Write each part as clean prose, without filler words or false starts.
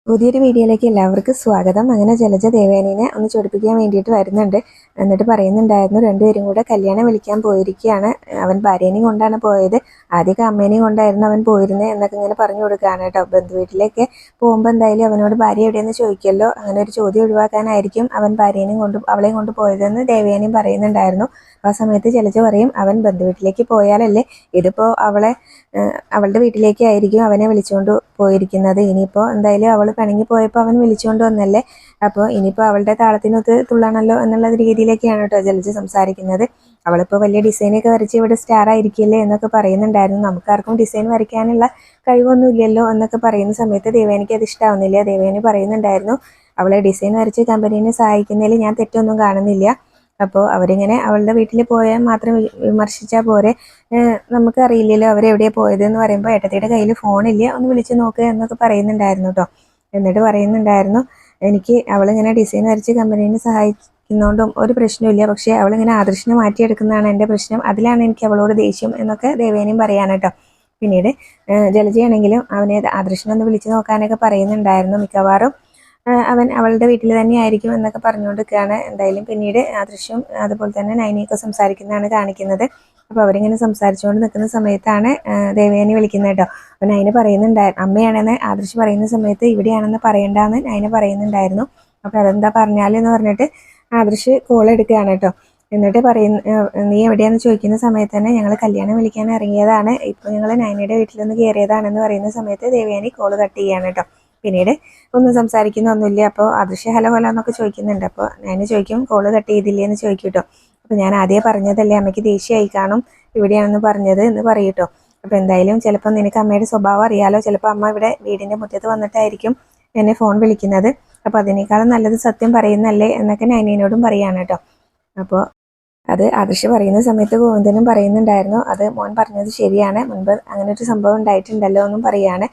പുതിയൊരു വീഡിയോയിലേക്ക് എല്ലാവർക്കും സ്വാഗതം. അങ്ങനെ ജലജ ദേവയാനീനെ ഒന്ന് ചൊടിപ്പിക്കാൻ വേണ്ടിയിട്ട് വരുന്നുണ്ട്. എന്നിട്ട് പറയുന്നുണ്ടായിരുന്നു രണ്ടുപേരും കൂടെ കല്യാണം വിളിക്കാൻ പോയിരിക്കുകയാണ്. അവൻ ഭാര്യേനെയും കൊണ്ടാണ് പോയത്. ആദ്യമൊക്കെ അമ്മേനെയും കൊണ്ടായിരുന്നു അവൻ പോയിരുന്നത് എന്നൊക്കെ ഇങ്ങനെ പറഞ്ഞു കൊടുക്കുകയാണ് കേട്ടോ. ബന്ധുവീട്ടിലേക്ക് പോകുമ്പോൾ എന്തായാലും അവനോട് ഭാര്യ എവിടെയെന്ന് ചോദിക്കല്ലോ. അങ്ങനെ ഒരു ചോദ്യം ഒഴിവാക്കാനായിരിക്കും അവൻ ഭാര്യേനെയും കൊണ്ട് അവളെയും കൊണ്ട് പോയതെന്ന് ദേവയാനിയും പറയുന്നുണ്ടായിരുന്നു. ആ സമയത്ത് ജലജ പറയും, അവൻ ബന്ധുവീട്ടിലേക്ക് പോയാലല്ലേ ഇതിപ്പോൾ അവളുടെ വീട്ടിലേക്കായിരിക്കും അവനെ വിളിച്ചുകൊണ്ട് പോയിരിക്കുന്നത്. ഇനിയിപ്പോൾ എന്തായാലും അവൾ പിണങ്ങി പോയപ്പോൾ അവൻ വിളിച്ചുകൊണ്ട് വന്നല്ലേ, അപ്പോൾ ഇനിയിപ്പോൾ അവളുടെ താളത്തിനൊത്ത് തുള്ളണമല്ലോ എന്നുള്ള രീതിയിലേക്കാണ് കേട്ടോ ജലജ സംസാരിക്കുന്നത്. അവളിപ്പോൾ വലിയ ഡിസൈനൊക്കെ വരച്ച് ഇവിടെ സ്റ്റാർ ആയിരിക്കില്ലേ എന്നൊക്കെ പറയുന്നുണ്ടായിരുന്നു. നമുക്കാർക്കും ഡിസൈൻ വരയ്ക്കാനുള്ള കഴിവൊന്നുമില്ലല്ലോ എന്നൊക്കെ പറയുന്ന സമയത്ത് ദേവേനിക്ക് അത് ഇഷ്ടമാവുന്നില്ല. ദേവേനി പറയുന്നുണ്ടായിരുന്നു, അവളെ ഡിസൈൻ വരച്ച് കമ്പനീനെ സഹായിക്കുന്നതിൽ ഞാൻ തെറ്റൊന്നും കാണുന്നില്ല. അപ്പോൾ അവരിങ്ങനെ അവളുടെ വീട്ടിൽ പോയാൽ മാത്രം വിമർശിച്ചാൽ പോരെ, നമുക്കറിയില്ലല്ലോ അവരെവിടെയാണ് പോയതെന്ന് പറയുമ്പോൾ ഏട്ടത്തിയുടെ കയ്യിൽ ഫോണില്ല, ഒന്ന് വിളിച്ച് നോക്കുക എന്നൊക്കെ പറയുന്നുണ്ടായിരുന്നു കേട്ടോ. എന്നിട്ട് പറയുന്നുണ്ടായിരുന്നു, എനിക്ക് അവളിങ്ങനെ ഡിസൈൻ വരച്ച് കമ്പനീനെ സഹായിക്കുന്നതുകൊണ്ടും ഒരു പ്രശ്നമില്ല, പക്ഷേ അവളിങ്ങനെ ആദർശിനെ മാറ്റിയെടുക്കുന്നതാണ് എൻ്റെ പ്രശ്നം, അതിലാണ് എനിക്ക് അവളോട് ദേഷ്യം എന്നൊക്കെ ദേവേനയും പറയാണ് കേട്ടോ. പിന്നീട് ജലജയാണെങ്കിലും അവനെ ആദർശിനൊന്ന് വിളിച്ച് നോക്കാനൊക്കെ പറയുന്നുണ്ടായിരുന്നു. മിക്കവാറും അവൻ അവളുടെ വീട്ടിൽ തന്നെയായിരിക്കും എന്നൊക്കെ പറഞ്ഞുകൊണ്ടിരിക്കുകയാണ്. എന്തായാലും പിന്നീട് ആദർശം അതുപോലെ തന്നെ നൈനിയൊക്കെ സംസാരിക്കുന്നതാണ് കാണിക്കുന്നത്. അപ്പോൾ അവരിങ്ങനെ സംസാരിച്ചുകൊണ്ട് നിൽക്കുന്ന സമയത്താണ് ദേവയാനി വിളിക്കുന്നത് കേട്ടോ. അപ്പോൾ നൈന പറയുന്നുണ്ടായിരുന്നു, അമ്മയാണെന്ന് ആദർശ് പറയുന്ന സമയത്ത് ഇവിടെയാണെന്ന് പറയണ്ടെന്ന് നൈന പറയുന്നുണ്ടായിരുന്നു. അപ്പോൾ അതെന്താ പറഞ്ഞാലെന്ന് പറഞ്ഞിട്ട് ആദർശ് കോൾ എടുക്കുകയാണ് കേട്ടോ. എന്നിട്ട് നീ എവിടെയാണെന്ന് ചോദിക്കുന്ന സമയത്ത് തന്നെ ഞങ്ങൾ കല്യാണം വിളിക്കാൻ ഇറങ്ങിയതാണ്, ഇപ്പോൾ ഞങ്ങൾ നൈനയുടെ വീട്ടിലൊന്ന് കയറിയതാണെന്ന് പറയുന്ന സമയത്ത് ദേവയാനി കോൾ കട്ട് ചെയ്യാണ് കേട്ടോ. പിന്നീട് ഒന്നും സംസാരിക്കുന്നൊന്നുമില്ല. അപ്പോൾ ആദർശ് ഹലോ ഹലോ എന്നൊക്കെ ചോദിക്കുന്നുണ്ട്. അപ്പോൾ ഞാൻ ചോദിക്കും, കോള് കട്ട് ചെയ്തില്ലേ എന്ന് ചോദിക്കും കേട്ടോ. അപ്പോൾ ഞാൻ ആദ്യം പറഞ്ഞതല്ലേ, അമ്മയ്ക്ക് ദേഷ്യമായി കാണും ഇവിടെയാണെന്ന് പറഞ്ഞത് എന്ന് പറയും കേട്ടോ. അപ്പോൾ എന്തായാലും ചിലപ്പോൾ നിനക്ക് അമ്മയുടെ സ്വഭാവം അറിയാലോ, ചിലപ്പോൾ അമ്മ ഇവിടെ വീടിൻ്റെ മുറ്റത്ത് വന്നിട്ടായിരിക്കും എന്നെ ഫോൺ വിളിക്കുന്നത്, അപ്പോൾ അതിനേക്കാളും നല്ലത് സത്യം പറയുന്നല്ലേ എന്നൊക്കെ നൈനയോടും പറയാണ് കേട്ടോ. അപ്പോൾ അത് ആദർശ് പറയുന്ന സമയത്ത് ഗോവിന്ദനും പറയുന്നുണ്ടായിരുന്നു, അത് മോൻ പറഞ്ഞത് ശരിയാണ്, മുൻപ് അങ്ങനെ ഒരു സംഭവം ഉണ്ടായിട്ടുണ്ടല്ലോ എന്നും പറയാണ്.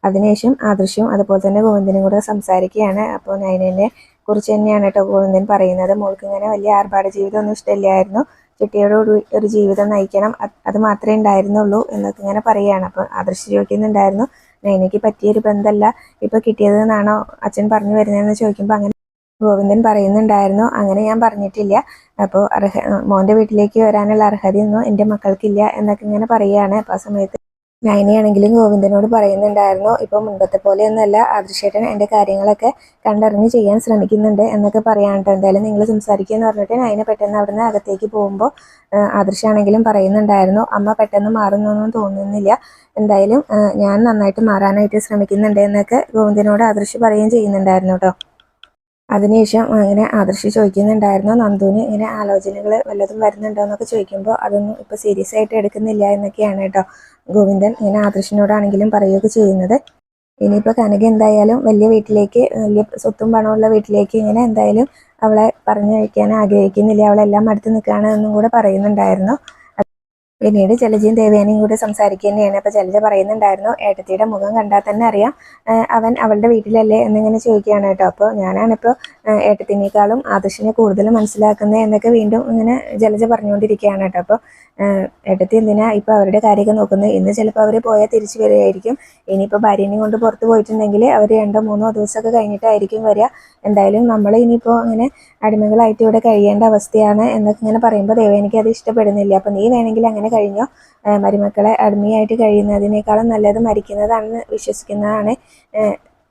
അതിനുശേഷം ആദർശവും അതുപോലെ തന്നെ ഗോവിന്ദനും കൂടെ സംസാരിക്കുകയാണ്. അപ്പോൾ നൈനയെ കുറിച്ച് തന്നെയാണ് കേട്ടോ ഗോവിന്ദൻ പറയുന്നത്. മോൾക്ക് ഇങ്ങനെ വലിയ ആർഭാട ജീവിതം ഒന്നും ഇഷ്ടമില്ലായിരുന്നു, ചിട്ടിയോട് ഒരു ജീവിതം നയിക്കണം, അത് മാത്രമേ ഉണ്ടായിരുന്നുള്ളൂ എന്നൊക്കെ ഇങ്ങനെ പറയുകയാണ്. അപ്പോൾ ആദർശ് ചോദിക്കുന്നുണ്ടായിരുന്നു, നൈനയ്ക്ക് പറ്റിയൊരു ബന്ധമല്ല ഇപ്പോൾ കിട്ടിയതെന്നാണോ അച്ഛൻ പറഞ്ഞു വരുന്നതെന്ന് ചോദിക്കുമ്പോൾ അങ്ങനെ ഗോവിന്ദൻ പറയുന്നുണ്ടായിരുന്നു, അങ്ങനെ ഞാൻ പറഞ്ഞിട്ടില്ല, അപ്പോൾ മോൻ്റെ വീട്ടിലേക്ക് വരാനുള്ള അർഹതയൊന്നും എൻ്റെ മക്കൾക്കില്ല എന്നൊക്കെ ഇങ്ങനെ പറയുകയാണ്. അപ്പോൾ ആ സമയത്ത് നൈനയാണെങ്കിലും ഗോവിന്ദനോട് പറയുന്നുണ്ടായിരുന്നു, ഇപ്പോൾ മുൻപത്തെ പോലെയൊന്നുമല്ല ആദർശേട്ടൻ എൻ്റെ കാര്യങ്ങളൊക്കെ കണ്ടറിഞ്ഞ് ചെയ്യാൻ ശ്രമിക്കുന്നുണ്ട് എന്നൊക്കെ പറയാനുണ്ട്. എന്തായാലും നിങ്ങൾ സംസാരിക്കുക എന്ന് പറഞ്ഞിട്ട് നൈന പെട്ടെന്ന് അവിടുന്ന് അകത്തേക്ക് പോകുമ്പോൾ ആദർശാണെങ്കിലും പറയുന്നുണ്ടായിരുന്നു, അമ്മ പെട്ടെന്ന് മാറുന്നൊന്നും തോന്നുന്നില്ല, എന്തായാലും ഞാൻ നന്നായിട്ട് മാറാനായിട്ട് ശ്രമിക്കുന്നുണ്ട് എന്നൊക്കെ ഗോവിന്ദനോട് ആദർശ് പറയുകയും ചെയ്യുന്നുണ്ടായിരുന്നു കേട്ടോ. അതിനുശേഷം അങ്ങനെ ആദർശ് ചോദിക്കുന്നുണ്ടായിരുന്നു, നന്ദുവിന് ഇങ്ങനെ ആലോചനകൾ വല്ലതും വരുന്നുണ്ടോ എന്നൊക്കെ ചോദിക്കുമ്പോൾ അതൊന്നും ഇപ്പോൾ സീരിയസ് ആയിട്ട് എടുക്കുന്നില്ല എന്നൊക്കെയാണ് കേട്ടോ ഗോവിന്ദൻ ഇങ്ങനെ ആദർശിനോടാണെങ്കിലും പറയുകയൊക്കെ ചെയ്യുന്നത്. ഇനിയിപ്പോൾ കനക എന്തായാലും വലിയ വീട്ടിലേക്ക്, വലിയ സ്വത്തും പണമുള്ള വീട്ടിലേക്ക് ഇങ്ങനെ എന്തായാലും അവളെ പറഞ്ഞു വയ്ക്കാൻ ആഗ്രഹിക്കുന്നില്ല, അവളെല്ലാം അടുത്ത് നിൽക്കുകയാണ് എന്നും കൂടെ പറയുന്നുണ്ടായിരുന്നു. പിന്നീട് ജലജയും ദേവയാനിയും കൂടെ സംസാരിക്കുക തന്നെയാണ്. അപ്പോൾ ജലജ പറയുന്നുണ്ടായിരുന്നു, ഏട്ടത്തിയുടെ മുഖം കണ്ടാൽ തന്നെ അറിയാം അവൻ അവളുടെ വീട്ടിലല്ലേ എന്നിങ്ങനെ ചോദിക്കുകയാണ് കേട്ടോ. അപ്പോൾ ഞാനാണിപ്പോൾ ഏട്ടത്തിനേക്കാളും ആദർശിനെ കൂടുതൽ മനസ്സിലാക്കുന്നത് എന്നൊക്കെ വീണ്ടും ഇങ്ങനെ ജലജ പറഞ്ഞുകൊണ്ടിരിക്കുകയാണ് കേട്ടോ. അപ്പോൾ ഏട്ടത്തി എന്തിനാ ഇപ്പോൾ അവരുടെ കാര്യമൊക്കെ നോക്കുന്നത്, ഇന്ന് ചിലപ്പോൾ അവർ പോയാൽ തിരിച്ചു വരികയായിരിക്കും, ഇനിയിപ്പോൾ ഭാര്യനെയും കൊണ്ട് പുറത്ത് പോയിട്ടുണ്ടെങ്കിൽ അവർ 2-3 ദിവസമൊക്കെ കഴിഞ്ഞിട്ടായിരിക്കും വരിക, എന്തായാലും നമ്മൾ ഇനിയിപ്പോൾ അങ്ങനെ അടിമകളായിട്ട് ഇവിടെ കഴിയേണ്ട അവസ്ഥയാണ് എന്നൊക്കെ ഇങ്ങനെ പറയുമ്പോൾ ദേവയാനിക്ക് അത് ഇഷ്ടപ്പെടുന്നില്ല. അപ്പോൾ നീ വേണമെങ്കിൽ അങ്ങനെ കഴിഞ്ഞോ, മരുമക്കളെ അടിമയായിട്ട് കഴിയുന്നതിനേക്കാളും നല്ലത് മരിക്കുന്നതാണെന്ന് വിശ്വസിക്കുന്നതാണ്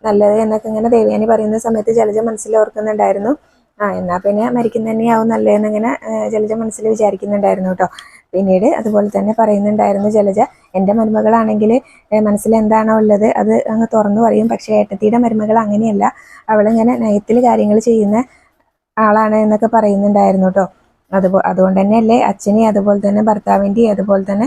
നല്ലത് എന്നൊക്കെ ഇങ്ങനെ ദേവയാനി പറയുന്ന സമയത്ത് ജലജ മനസ്സിൽ ഓർക്കുന്നുണ്ടായിരുന്നു. എന്നാൽ പിന്നെ മരിക്കുന്ന തന്നെയാവും നല്ലതെന്നിങ്ങനെ ജലജ മനസ്സിൽ വിചാരിക്കുന്നുണ്ടായിരുന്നു കേട്ടോ. പിന്നീട് അതുപോലെ തന്നെ പറയുന്നുണ്ടായിരുന്നു ജലജ, എൻ്റെ മരുമകളാണെങ്കിൽ മനസ്സിൽ എന്താണോ ഉള്ളത് അത് അങ്ങ് തുറന്നു പറയും, പക്ഷേ ഏട്ടത്തിയുടെ മരുമകൾ അങ്ങനെയല്ല, അവളിങ്ങനെ നയത്തിൽ കാര്യങ്ങൾ ചെയ്യുന്ന ആളാണ് എന്നൊക്കെ പറയുന്നുണ്ടായിരുന്നു കേട്ടോ. അതുകൊണ്ട് തന്നെയല്ലേ അച്ഛനെ അതുപോലെ തന്നെ ഭർത്താവിൻ്റെയും അതുപോലെ തന്നെ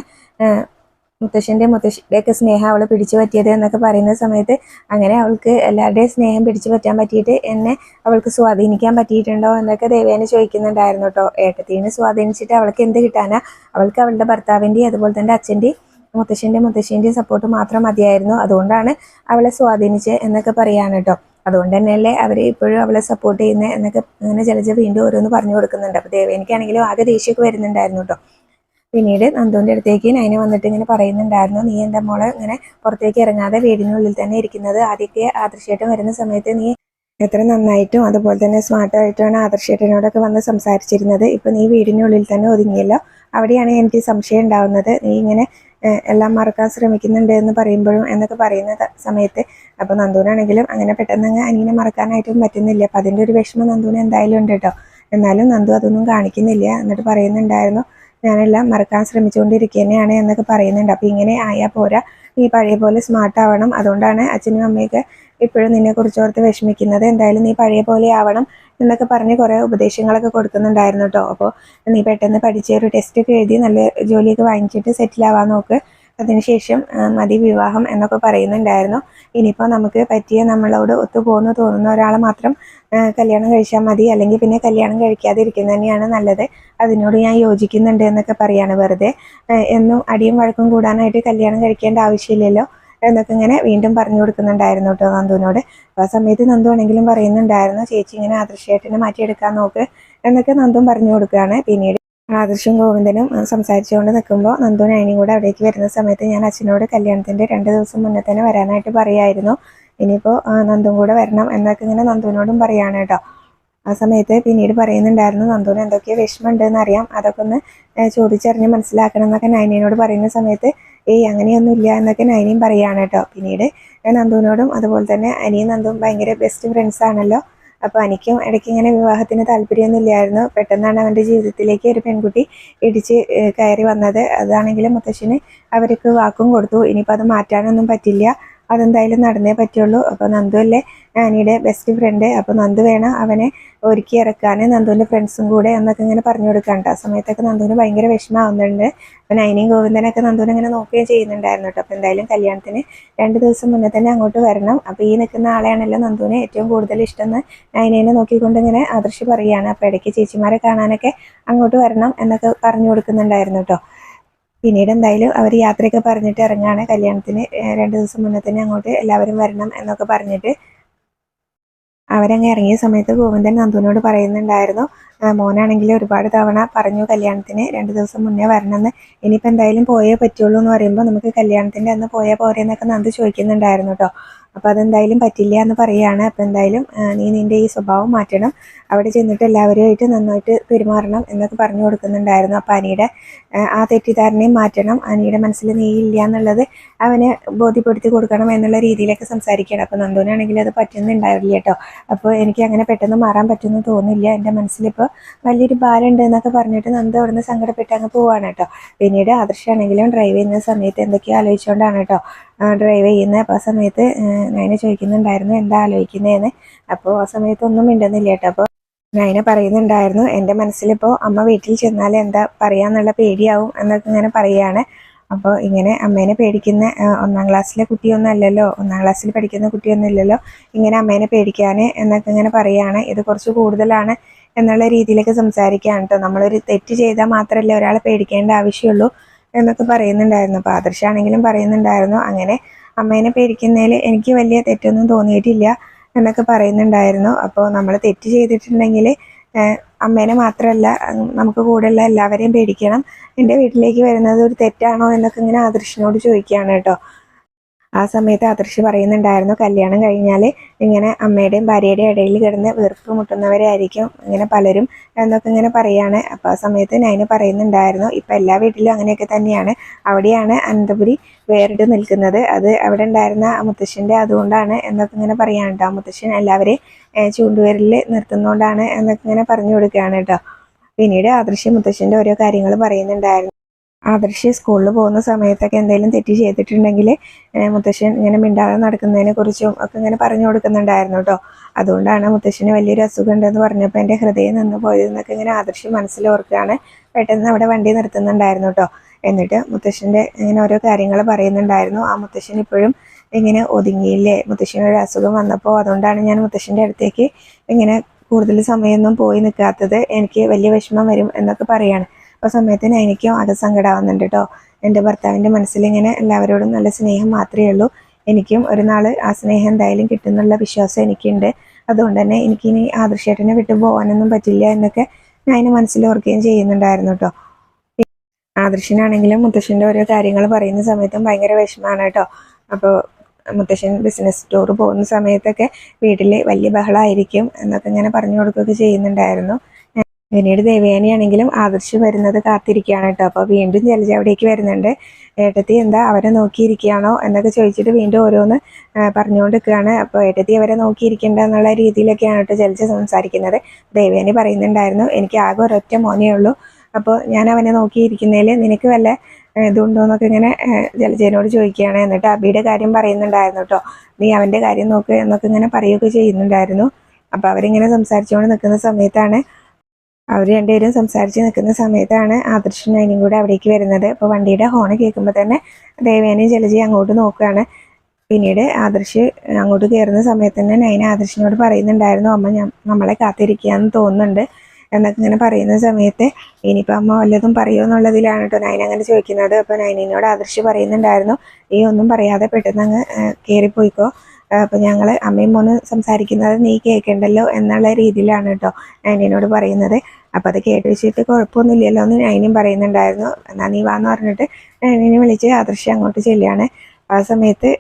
മുത്തശ്ശിയുടെയൊക്കെ സ്നേഹം അവൾ പിടിച്ചു പറ്റിയത് എന്നൊക്കെ പറയുന്ന സമയത്ത് അങ്ങനെ അവൾക്ക് എല്ലാവരുടെയും സ്നേഹം പിടിച്ചു പറ്റാൻ പറ്റിയിട്ട് എന്നെ അവൾക്ക് സ്വാധീനിക്കാൻ പറ്റിയിട്ടുണ്ടോ എന്നൊക്കെ ദേവയാനി ചോദിക്കുന്നുണ്ടായിരുന്നു കേട്ടോ. ഏട്ടത്തീനെ സ്വാധീനിച്ചിട്ട് അവൾക്ക് എന്ത് കിട്ടാനാ, അവൾക്ക് അവളുടെ ഭർത്താവിൻ്റെയും അതുപോലെ തന്നെ അച്ഛൻ്റെയും മുത്തശ്ശിൻ്റെയും സപ്പോർട്ട് മാത്രം മതിയായിരുന്നു, അതുകൊണ്ടാണ് അവളെ സ്വാധീനിച്ചത് എന്നൊക്കെ പറയാണ് കേട്ടോ. അതുകൊണ്ട് തന്നെയല്ലേ അവർ ഇപ്പോഴും അവളെ സപ്പോർട്ട് ചെയ്യുന്നത് എന്നൊക്കെ അങ്ങനെ ജലജ വീണ്ടും ഓരോന്ന് പറഞ്ഞു കൊടുക്കുന്നുണ്ട്. അപ്പോൾ ദേവയാനിക്കാണെങ്കിലും ആകെ ദേഷ്യമൊക്കെ വരുന്നുണ്ടായിരുന്നു കേട്ടോ. പിന്നീട് നന്ദുവിൻ്റെ അടുത്തേക്ക് നയന വന്നിട്ട് ഇങ്ങനെ പറയുന്നുണ്ടായിരുന്നു, നീ എൻ്റെ മോളെ ഇങ്ങനെ പുറത്തേക്ക് ഇറങ്ങാതെ വീടിനുള്ളിൽ തന്നെ ഇരിക്കുന്നത്. ആദ്യമൊക്കെ ആദർശേട്ടൻ വരുന്ന സമയത്ത് നീ എത്ര നന്നായിട്ടും അതുപോലെ തന്നെ സ്മാർട്ടായിട്ടുമാണ് ആദർശേട്ടനോടൊക്കെ വന്ന് സംസാരിച്ചിരുന്നത്. ഇപ്പം നീ വീടിനുള്ളിൽ തന്നെ ഒതുങ്ങിയല്ലോ, അവിടെയാണ് എനിക്ക് സംശയം ഉണ്ടാവുന്നത്. നീ ഇങ്ങനെ എല്ലാം മറക്കാൻ ശ്രമിക്കുന്നുണ്ട് എന്ന് പറയുമ്പോഴും എന്നൊക്കെ പറയുന്ന സമയത്ത് അപ്പോൾ നന്ദുവിനാണെങ്കിലും അങ്ങനെ പെട്ടെന്ന് അനിയനെ മറക്കാനായിട്ടും പറ്റുന്നില്ല. അപ്പം അതിൻ്റെ ഒരു വിഷമം നന്ദുവിന് എന്തായാലും ഉണ്ട് കേട്ടോ. എന്നാലും നന്ദു അതൊന്നും കാണിക്കുന്നില്ല. എന്നിട്ട് പറയുന്നുണ്ടായിരുന്നു, ഞാനെല്ലാം മറക്കാൻ ശ്രമിച്ചുകൊണ്ടിരിക്കുക തന്നെയാണ് എന്നൊക്കെ പറയുന്നുണ്ട്. അപ്പോൾ ഇങ്ങനെ ആയാൽ പോരാ, നീ പഴയ പോലെ സ്മാർട്ട് ആവണം. അതുകൊണ്ടാണ് അച്ഛനും അമ്മയൊക്കെ ഇപ്പോഴും നിന്നെക്കുറിച്ച് ഓർത്ത് വിഷമിക്കുന്നത്. എന്തായാലും നീ പഴയ പോലെ ആവണം എന്നൊക്കെ പറഞ്ഞ് കുറേ ഉപദേശങ്ങളൊക്കെ കൊടുക്കുന്നുണ്ടായിരുന്നു കേട്ടോ. അപ്പോൾ നീ പെട്ടെന്ന് പഠിച്ച് ഒരു ടെസ്റ്റൊക്കെ എഴുതി നല്ല ജോലിയൊക്കെ വാങ്ങിച്ചിട്ട് സെറ്റിലാവാൻ നോക്ക്. അതിനുശേഷം മതി വിവാഹം എന്നൊക്കെ പറയുന്നുണ്ടായിരുന്നു. ഇനിയിപ്പോൾ നമുക്ക് പറ്റിയ നമ്മളോട് ഒത്തുപോകുന്നു തോന്നുന്ന ഒരാളെ മാത്രം കല്യാണം കഴിച്ചാൽ മതി, അല്ലെങ്കിൽ പിന്നെ കല്യാണം കഴിക്കാതെ ഇരിക്കുന്നത് തന്നെയാണ് നല്ലത്. അതിനോട് ഞാൻ യോജിക്കുന്നുണ്ട് എന്നൊക്കെ പറയാണ്. വെറുതെ എന്നും അടിയും വഴക്കും കൂടാനായിട്ട് കല്യാണം കഴിക്കേണ്ട ആവശ്യമില്ലല്ലോ എന്നൊക്കെ ഇങ്ങനെ വീണ്ടും പറഞ്ഞു കൊടുക്കുന്നുണ്ടായിരുന്നു കേട്ടോ നന്ദുവിനോട്. ആ സമയത്ത് നന്ദു ആണെങ്കിലും പറയുന്നുണ്ടായിരുന്നു, ചേച്ചി ഇങ്ങനെ ആദർശേട്ടനെ മാറ്റിയെടുക്കാൻ നോക്ക് എന്നൊക്കെ നന്ദും പറഞ്ഞു കൊടുക്കുകയാണ്. പിന്നീട് ആദർശും ഗോവിന്ദനും സംസാരിച്ചുകൊണ്ട് നിൽക്കുമ്പോൾ നന്ദുവും നയനിയും കൂടെ അവിടേക്ക് വരുന്ന സമയത്ത് ഞാൻ അച്ഛനോട് കല്യാണത്തിൻ്റെ 2 ദിവസം മുന്നേ തന്നെ വരാനായിട്ട് പറയായിരുന്നു, ഇനിയിപ്പോൾ നന്ദും കൂടെ വരണം എന്നൊക്കെ ഇങ്ങനെ നന്ദുവിനോടും പറയാണ് കേട്ടോ. ആ സമയത്ത് പിന്നീട് പറയുന്നുണ്ടായിരുന്നു, നന്ദുവിന് എന്തൊക്കെയോ വിഷമമുണ്ടെന്ന് അറിയാം, അതൊക്കെ ഒന്ന് ചോദിച്ചറിഞ്ഞ് മനസ്സിലാക്കണം എന്നൊക്കെ നയനിയോട് പറയുന്ന സമയത്ത് അങ്ങനെയൊന്നും ഇല്ല എന്നൊക്കെ നയനിയും പറയുകയാണ് കേട്ടോ. പിന്നീട് നന്ദുവിനോടും അതുപോലെ തന്നെ അനിയും നന്ദുവും ഭയങ്കര ബെസ്റ്റ് ഫ്രണ്ട്സ് ആണല്ലോ. അപ്പോൾ എനിക്കും ഇടയ്ക്ക് ഇങ്ങനെ വിവാഹത്തിന് താല്പര്യമൊന്നും ഇല്ലായിരുന്നു. പെട്ടെന്നാണ് അവൻ്റെ ജീവിതത്തിലേക്ക് ഒരു പെൺകുട്ടി ഇടിച്ച് കയറി വന്നത്. അതാണെങ്കിലും മുത്തശ്ശന് അവർക്ക് വാക്കും കൊടുത്തു, ഇനിയിപ്പോൾ അത് മാറ്റാനൊന്നും പറ്റില്ല, അതെന്തായാലും നടന്നേ പറ്റുള്ളൂ. അപ്പോൾ നന്ദു അല്ലേ ആനിയുടെ ബെസ്റ്റ് ഫ്രണ്ട്, അപ്പോൾ നന്ദു വേണം അവനെ ഒരുക്കി ഇറക്കാൻ, നന്ദുവിൻ്റെ ഫ്രണ്ട്സും കൂടെ എന്നൊക്കെ ഇങ്ങനെ പറഞ്ഞു കൊടുക്കാണ്ട്. ആ സമയത്തൊക്കെ നന്ദുവിന് ഭയങ്കര വിഷമമാവുന്നുണ്ട്. അപ്പോൾ നയനയും ഗോവിന്ദനൊക്കെ നന്ദുവിനെ ഇങ്ങനെ നോക്കുകയും ചെയ്യുന്നുണ്ടായിരുന്നു കേട്ടോ. അപ്പോൾ എന്തായാലും കല്യാണത്തിന് 2 ദിവസം മുന്നേ തന്നെ അങ്ങോട്ട് വരണം. അപ്പോൾ ഈ നിൽക്കുന്ന ആളെയാണല്ലോ നന്ദുവിന് ഏറ്റവും കൂടുതൽ ഇഷ്ടമെന്ന് നയനേനെ നോക്കിക്കൊണ്ട് ഇങ്ങനെ ആദർശ് പറയുകയാണ്. അപ്പോൾ ഇടയ്ക്ക് ചേച്ചിമാരെ കാണാനൊക്കെ അങ്ങോട്ട് വരണം എന്നൊക്കെ പറഞ്ഞു കൊടുക്കുന്നുണ്ടായിരുന്നു കേട്ടോ. പിന്നീട് എന്തായാലും അവർ യാത്രയൊക്കെ പറഞ്ഞിട്ട് ഇറങ്ങാണ്. കല്യാണത്തിന് 2 ദിവസം മുന്നേ തന്നെ അങ്ങോട്ട് എല്ലാവരും വരണം എന്നൊക്കെ പറഞ്ഞിട്ട് അവരങ്ങ് ഇറങ്ങിയ സമയത്ത് ഗോവിന്ദൻ നന്ദുവിനോട് പറയുന്നുണ്ടായിരുന്നു, മോനാണെങ്കിൽ ഒരുപാട് തവണ പറഞ്ഞു കല്യാണത്തിന് 2 ദിവസം മുന്നേ വരണമെന്ന്, ഇനിയിപ്പോൾ എന്തായാലും പോയേ പറ്റുള്ളൂ എന്ന് പറയുമ്പോൾ നമുക്ക് കല്യാണത്തിൻ്റെ അന്ന് പോയാൽ പോരെ എന്നൊക്കെ നന്ദു ചോദിക്കുന്നുണ്ടായിരുന്നു കേട്ടോ. അപ്പോൾ അതെന്തായാലും പറ്റില്ല എന്ന് പറയുകയാണ്. അപ്പോൾ എന്തായാലും നീ നിൻ്റെ ഈ സ്വഭാവം മാറ്റണം, അവിടെ ചെന്നിട്ട് എല്ലാവരുമായിട്ട് നന്നായിട്ട് പെരുമാറണം എന്നൊക്കെ പറഞ്ഞു കൊടുക്കുന്നുണ്ടായിരുന്നു. അപ്പോൾ അനിയുടെ ആ തെറ്റിദ്ധാരണയും മാറ്റണം, അനിയുടെ മനസ്സിൽ നീ ഇല്ല എന്നുള്ളത് അവന് ബോധ്യപ്പെടുത്തി കൊടുക്കണം എന്നുള്ള രീതിയിലൊക്കെ സംസാരിക്കുകയാണ്. അപ്പോൾ നന്ദുവിനാണെങ്കിൽ അത് പറ്റുന്നുണ്ടാവില്ല കേട്ടോ. അപ്പോൾ എനിക്ക് അങ്ങനെ പെട്ടെന്ന് മാറാൻ പറ്റുമെന്ന് തോന്നുന്നില്ല, എൻ്റെ മനസ്സിലിപ്പോൾ വലിയൊരു ഭാരമുണ്ട് എന്നൊക്കെ പറഞ്ഞിട്ട് നന്ദു അവിടെ നിന്ന് സങ്കടപ്പെട്ട് അങ്ങ് പോവാണ് കേട്ടോ. പിന്നീട് ആദർശാണെങ്കിലും ഡ്രൈവ് ചെയ്യുന്ന സമയത്ത് എന്തൊക്കെയോ ആലോചിച്ചുകൊണ്ടാണ് കേട്ടോ ഡ്രൈവ് ചെയ്യുന്നത്. അപ്പോൾ ആ സമയത്ത് നയന ചോദിക്കുന്നുണ്ടായിരുന്നു എന്താ ആലോചിക്കുന്നതെന്ന്. അപ്പോൾ ആ സമയത്തൊന്നും മിണ്ടുന്നില്ല കേട്ടോ. അപ്പോൾ നയന പറയുന്നുണ്ടായിരുന്നു, എൻ്റെ മനസ്സിലിപ്പോൾ അമ്മ വീട്ടിൽ ചെന്നാൽ എന്താ പറയാന്നുള്ള പേടിയാവും എന്നൊക്കെ ഇങ്ങനെ പറയുകയാണ്. അപ്പോൾ ഇങ്ങനെ അമ്മേനെ പേടിക്കുന്ന 1ാം ക്ലാസ്സിലെ കുട്ടിയൊന്നും അല്ലല്ലോ, 1ാം ക്ലാസ്സിൽ പഠിക്കുന്ന കുട്ടിയൊന്നും ഇല്ലല്ലോ ഇങ്ങനെ അമ്മേനെ പേടിക്കാൻ എന്നൊക്കെ ഇങ്ങനെ പറയുകയാണ്. ഇത് കുറച്ച് കൂടുതലാണ് എന്നുള്ള രീതിയിലൊക്കെ സംസാരിക്കുകയാണ് കേട്ടോ. നമ്മളൊരു തെറ്റ് ചെയ്താൽ മാത്രമല്ലേ ഒരാളെ പേടിക്കേണ്ട ആവശ്യമുള്ളൂ എന്നൊക്കെ പറയുന്നുണ്ടായിരുന്നു. അപ്പോൾ ആദർശാണെങ്കിലും പറയുന്നുണ്ടായിരുന്നു, അങ്ങനെ അമ്മേനെ പേടിക്കുന്നതിൽ എനിക്ക് വലിയ തെറ്റൊന്നും തോന്നിയിട്ടില്ല എന്നൊക്കെ പറയുന്നുണ്ടായിരുന്നു. അപ്പോൾ നമ്മൾ തെറ്റ് ചെയ്തിട്ടുണ്ടെങ്കിൽ അമ്മേനെ മാത്രമല്ല നമുക്ക് കൂടെയുള്ള എല്ലാവരെയും പേടിക്കണം, എൻ്റെ വീട്ടിലേക്ക് വരുന്നത് ഒരു തെറ്റാണോ എന്നൊക്കെ ഇങ്ങനെ ആദർശിനോട് ചോദിക്കുകയാണ് കേട്ടോ. ആ സമയത്ത് ആദർശ് പറയുന്നുണ്ടായിരുന്നു, കല്യാണം കഴിഞ്ഞാൽ ഇങ്ങനെ അമ്മയുടെയും ഭാര്യയുടെയും ഇടയിൽ കിടന്ന് വീർപ്പ് മുട്ടുന്നവരായിരിക്കും ഇങ്ങനെ പലരും എന്നൊക്കെ ഇങ്ങനെ പറയാണ്. അപ്പോൾ ആ സമയത്ത് നയന പറയുന്നുണ്ടായിരുന്നു, ഇപ്പം എല്ലാ വീട്ടിലും അങ്ങനെയൊക്കെ തന്നെയാണ്, അവിടെയാണ് അനന്തപുരി വേറിട്ട് നിൽക്കുന്നത്, അത് അവിടെ ഉണ്ടായിരുന്ന മുത്തശ്ശൻ്റെ അതുകൊണ്ടാണ് എന്നൊക്കെ ഇങ്ങനെ പറയാൻ കേട്ടോ. മുത്തശ്ശൻ എല്ലാവരെയും ചൂണ്ടുവിരലിൽ നിർത്തുന്നതുകൊണ്ടാണ് എന്നൊക്കെ ഇങ്ങനെ പറഞ്ഞു കൊടുക്കുകയാണ് കേട്ടോ. പിന്നീട് ആദർശ് മുത്തശ്ശൻ്റെ ഓരോ കാര്യങ്ങൾ പറയുന്നുണ്ടായിരുന്നു. ആദർശ് സ്കൂളിൽ പോകുന്ന സമയത്തൊക്കെ എന്തെങ്കിലും തെറ്റ് ചെയ്തിട്ടുണ്ടെങ്കിൽ മുത്തശ്ശൻ ഇങ്ങനെ മിണ്ടാതെ നടക്കുന്നതിനെ കുറിച്ചും ഒക്കെ ഇങ്ങനെ പറഞ്ഞു കൊടുക്കുന്നുണ്ടായിരുന്നു കേട്ടോ. അതുകൊണ്ടാണ് മുത്തശ്ശന് വലിയൊരു അസുഖം ഉണ്ടെന്ന് പറഞ്ഞപ്പോൾ എൻ്റെ ഹൃദയം നിന്ന് പോയതെന്നൊക്കെ ഇങ്ങനെ ആദർശ് മനസ്സിലോർക്കുകയാണ്. പെട്ടെന്ന് അവിടെ വണ്ടി നിർത്തുന്നുണ്ടായിരുന്നു കേട്ടോ. എന്നിട്ട് മുത്തശ്ശൻ്റെ ഇങ്ങനെ ഓരോ കാര്യങ്ങൾ പറയുന്നുണ്ടായിരുന്നു. ആ മുത്തശ്ശൻ ഇപ്പോഴും ഇങ്ങനെ ഒതുങ്ങിയില്ലേ, മുത്തശ്ശനൊരു അസുഖം വന്നപ്പോൾ, അതുകൊണ്ടാണ് ഞാൻ മുത്തശ്ശൻ്റെ അടുത്തേക്ക് ഇങ്ങനെ കൂടുതൽ സമയമൊന്നും പോയി നിൽക്കാത്തത്, എനിക്ക് വലിയ വിഷമം വരും എന്നൊക്കെ പറയാണ്. ആ സമയത്ത് എനിക്കും ആകെ സങ്കടമാവുന്നുണ്ട് കേട്ടോ. എൻ്റെ ഭർത്താവിൻ്റെ മനസ്സിലിങ്ങനെ എല്ലാവരോടും നല്ല സ്നേഹം മാത്രമേ ഉള്ളൂ, എനിക്കും ഒരു നാൾ ആ സ്നേഹം എന്തായാലും കിട്ടുന്നുള്ള വിശ്വാസം എനിക്കുണ്ട്, അതുകൊണ്ട് തന്നെ എനിക്കിനി ആദർശേട്ടനെ വിട്ടു പോകാനൊന്നും പറ്റില്ല എന്നൊക്കെ ഞാൻ മനസ്സിലോർക്കുകയും ചെയ്യുന്നുണ്ടായിരുന്നു കേട്ടോ. ആദർശനാണെങ്കിലും മുത്തശ്ശൻ്റെ ഓരോ കാര്യങ്ങൾ പറയുന്ന സമയത്തും ഭയങ്കര വിഷമമാണ് കേട്ടോ. അപ്പോൾ മുത്തശ്ശൻ ബിസിനസ് ടൂർ പോകുന്ന സമയത്തൊക്കെ വീട്ടിൽ വലിയ ബഹളമായിരിക്കും എന്നൊക്കെ ഇങ്ങനെ പറഞ്ഞു കൊടുക്കുകയൊക്കെ ചെയ്യുന്നുണ്ടായിരുന്നു. പിന്നീട് ദേവയാനിയാണെങ്കിലും ആദർശ് വരുന്നത് കാത്തിരിക്കുകയാണ് കേട്ടോ. അപ്പോൾ വീണ്ടും ജലജ അവിടേക്ക് വരുന്നുണ്ട്. ഏട്ടത്തി എന്താ അവരെ നോക്കിയിരിക്കുകയാണോ എന്നൊക്കെ ചോദിച്ചിട്ട് വീണ്ടും ഓരോന്ന് പറഞ്ഞുകൊണ്ട് നിൽക്കുകയാണ്. അപ്പോൾ ഏട്ടത്തി അവരെ നോക്കിയിരിക്കേണ്ട എന്നുള്ള രീതിയിലൊക്കെയാണ് കേട്ടോ ജലജ സംസാരിക്കുന്നത്. ദേവയാനി പറയുന്നുണ്ടായിരുന്നു, എനിക്ക് ആകെ ഒരൊറ്റ മോനേ ഉള്ളൂ, അപ്പോൾ ഞാൻ അവനെ നോക്കിയിരിക്കുന്നതിൽ നിനക്ക് വല്ല ഇതുണ്ടോ എന്നൊക്കെ ഇങ്ങനെ ജലജേനോട് ചോദിക്കുകയാണ്. എന്നിട്ട് അബിയുടെ കാര്യം പറയുന്നുണ്ടായിരുന്നു കേട്ടോ, നീ അവൻ്റെ കാര്യം നോക്ക് എന്നൊക്കെ ഇങ്ങനെ പറയുകയൊക്കെ ചെയ്യുന്നുണ്ടായിരുന്നു. അപ്പോൾ അവരിങ്ങനെ സംസാരിച്ചുകൊണ്ട് നിൽക്കുന്ന സമയത്താണ് അവർ രണ്ടുപേരും സംസാരിച്ച് നിൽക്കുന്ന സമയത്താണ് ആദർശും നൈനയും കൂടെ അവിടേക്ക് വരുന്നത്. അപ്പോൾ വണ്ടിയുടെ ഹോൺ കേൾക്കുമ്പോൾ തന്നെ ദേവയാനിയും ജലജയും അങ്ങോട്ട് നോക്കുകയാണ്. പിന്നീട് ആദർശ് അങ്ങോട്ട് കയറുന്ന സമയത്ത് തന്നെ നൈന ആദർശിനോട് പറയുന്നുണ്ടായിരുന്നു, അമ്മ നമ്മളെ കാത്തിരിക്കുകയെന്ന് തോന്നുന്നുണ്ട് എന്നൊക്കെ ഇങ്ങനെ പറയുന്ന സമയത്ത് ഇനിയിപ്പോൾ അമ്മ വല്ലതും പറയുമോ എന്നുള്ളതിലാണ് കേട്ടോ നൈന അങ്ങനെ ചോദിക്കുന്നത്. അപ്പോൾ നൈനയോട് ആദർശ് പറയുന്നുണ്ടായിരുന്നു, ഈ ഒന്നും പറയാതെ പെട്ടെന്ന് അങ്ങ് കയറിപ്പോയിക്കോ, അപ്പോൾ ഞങ്ങൾ അമ്മയും മോനും സംസാരിക്കുന്നത് നീ കേൾക്കണ്ടല്ലോ എന്നുള്ള രീതിയിലാണ് കേട്ടോ നൈനയോട് പറയുന്നത്. അപ്പോൾ അത് കേട്ട് വെച്ചിട്ട് കുഴപ്പമൊന്നുമില്ലല്ലോ എന്ന് നൈനയും പറയുന്നുണ്ടായിരുന്നു. എന്നാൽ നീ വാന്ന് പറഞ്ഞിട്ട് നൈനയെ വിളിച്ച് ആദർശ് അങ്ങോട്ട് ചെല്ലുകയാണ്. ആ സമയത്ത്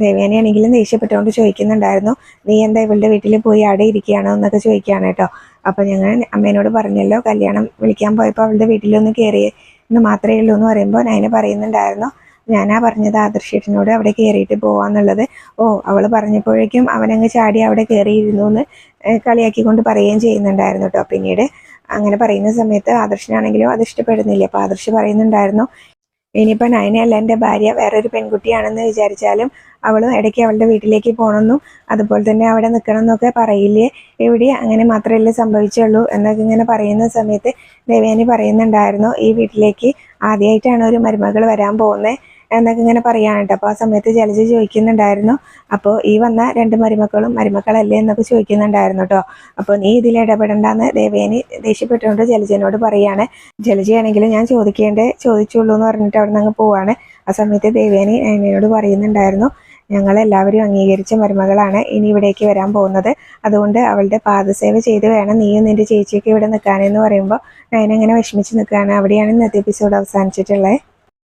ദേവയാനിയാണെങ്കിലും ദേഷ്യപ്പെട്ടുകൊണ്ട് ചോദിക്കുന്നുണ്ടായിരുന്നു, നീ എന്താ ഇവളുടെ വീട്ടിൽ പോയി അവിടെ ഇരിക്കുകയാണോ എന്നൊക്കെ ചോദിക്കുകയാണ് കേട്ടോ. അപ്പോൾ ഞങ്ങൾ അമ്മേനോട് പറഞ്ഞല്ലോ കല്യാണം വിളിക്കാൻ പോയപ്പോൾ അവളുടെ വീട്ടിലൊന്ന് കയറി എന്ന് മാത്രമേ ഉള്ളൂ എന്ന് പറയുമ്പോൾ നൈന പറയുന്നുണ്ടായിരുന്നു, ഞാനാ പറഞ്ഞത് ആദർശേട്ടനോട് അവിടെ കയറിയിട്ട് പോവാന്നുള്ളത്. ഓ അവൾ പറഞ്ഞപ്പോഴേക്കും അവനങ്ങ് ചാടി അവിടെ കയറിയിരുന്നു എന്ന് കളിയാക്കിക്കൊണ്ട് പറയുകയും ചെയ്യുന്നുണ്ടായിരുന്നു കേട്ടോ. പിന്നീട് അങ്ങനെ പറയുന്ന സമയത്ത് ആദർശനാണെങ്കിലും അത് ഇഷ്ടപ്പെടുന്നില്ല. അപ്പോൾ ആദർശ് പറയുന്നുണ്ടായിരുന്നു, ഇനിയിപ്പോൾ നയനയല്ല എൻ്റെ ഭാര്യ വേറൊരു പെൺകുട്ടിയാണെന്ന് വിചാരിച്ചാലും അവളും ഇടയ്ക്ക് അവളുടെ വീട്ടിലേക്ക് പോകണമെന്നും അതുപോലെ തന്നെ അവിടെ നിൽക്കണം എന്നൊക്കെ പറയില്ലേ, ഇവിടെ അങ്ങനെ മാത്രമല്ലേ സംഭവിച്ചുള്ളൂ എന്നൊക്കെ ഇങ്ങനെ പറയുന്ന സമയത്ത് ദേവയാനി പറയുന്നുണ്ടായിരുന്നു, ഈ വീട്ടിലേക്ക് ആദ്യമായിട്ടാണ് ഒരു മരുമകൾ വരാൻ പോകുന്നത് എന്നൊക്കെ ഇങ്ങനെ പറയാനുണ്ട്. അപ്പോൾ ആ സമയത്ത് ജലജ ചോദിക്കുന്നുണ്ടായിരുന്നു, അപ്പോൾ ഈ വന്ന രണ്ട് മരുമക്കളല്ലേ എന്നൊക്കെ ചോദിക്കുന്നുണ്ടായിരുന്നു കേട്ടോ. അപ്പോൾ നീ ഇതിൽ ഇടപെടണ്ടെന്ന് ദേവയാനി ദേഷ്യപ്പെട്ടുകൊണ്ട് ജലജനോട് പറയാണ്. ജലജയാണെങ്കിലും ഞാൻ ചോദിച്ചുള്ളൂ എന്ന് പറഞ്ഞിട്ട് അവിടെ നിന്ന് അങ്ങ് പോവാണ്. ആ സമയത്ത് ദേവയാനി നയനയോട് പറയുന്നുണ്ടായിരുന്നു, ഞങ്ങളെല്ലാവരും അംഗീകരിച്ച മരുമകളാണ് ഇനി ഇവിടേക്ക് വരാൻ പോകുന്നത്, അതുകൊണ്ട് അവളുടെ പാദസേവ ചെയ്ത് വേണം നീയും നിന്റെ ചേച്ചിയൊക്കെ ഇവിടെ നിൽക്കാനെന്ന് പറയുമ്പോൾ നയന ഇങ്ങനെ വിഷമിച്ച് നിൽക്കുകയാണ്. അവിടെയാണ് ഇന്നത്തെ എപ്പിസോഡ് അവസാനിച്ചിട്ടുള്ളത്.